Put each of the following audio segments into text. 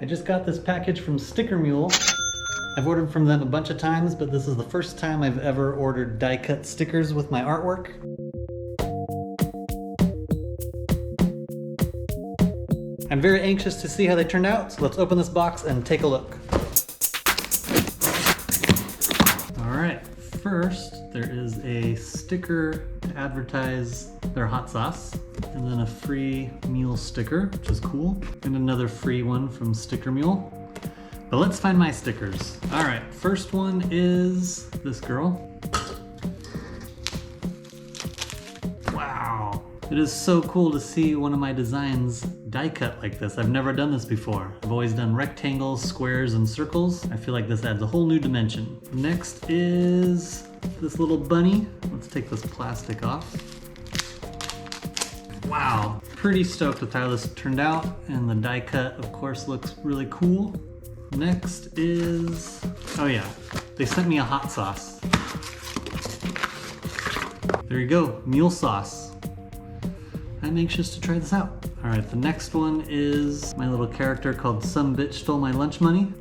I just got this package from StickerMule. I've ordered from them a bunch of times, but this is the first time I've ever ordered die-cut stickers with my artwork. I'm very anxious to see how they turned out, so let's open this box and take a look. Alright, first there is a sticker to advertise their hot sauce, and then a free Mule sticker, which is cool, and another free one from StickerMule. But let's find my stickers. Alright, first one is this girl. Wow. It is so cool to see one of my designs die cut like this. I've never done this before. I've always done rectangles, squares, and circles. I feel like this adds a whole new dimension. Next is this little bunny. Let's take this plastic off. Wow, pretty stoked with how this turned out, and the die cut, of course, looks really cool. Next is, oh yeah, they sent me a hot sauce. There you go, mule sauce. I'm anxious to try this out. All right, the next one is my little character called Some Bitch Stole My Lunch Money.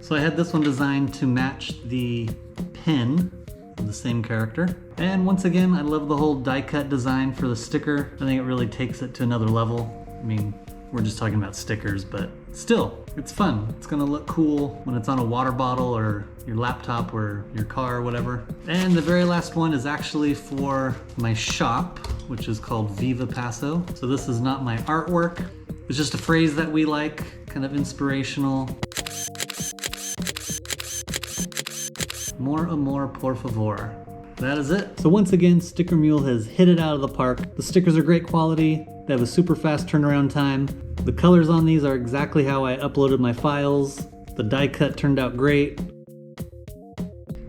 So I had this one designed to match the pin of the same character. And once again, I love the whole die cut design for the sticker. I think it really takes it to another level. I mean, we're just talking about stickers, but still, it's fun. It's gonna look cool when it's on a water bottle or your laptop or your car or whatever. And the very last one is actually for my shop, which is called VIVA PASO. So this is not my artwork. It's just a phrase that we like, kind of inspirational. More amor, por favor. That is it. So once again, StickerMule has hit it out of the park. The stickers are great quality. They have a super fast turnaround time. The colors on these are exactly how I uploaded my files. The die cut turned out great.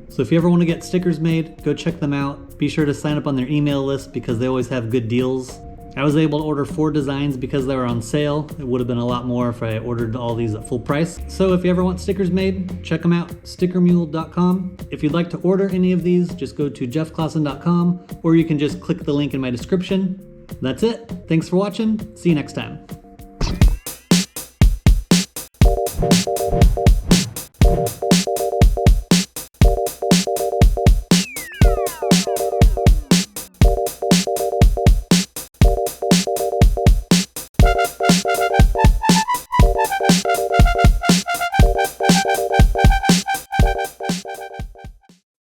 So if you ever want to get stickers made, go check them out. Be sure to sign up on their email list because they always have good deals. I was able to order 4 designs because they were on sale. It would have been a lot more if I ordered all these at full price. So if you ever want stickers made, check them out, StickerMule.com. If you'd like to order any of these, just go to jeffclausen.com, or you can just click the link in my description. That's it. Thanks for watching. See you next time.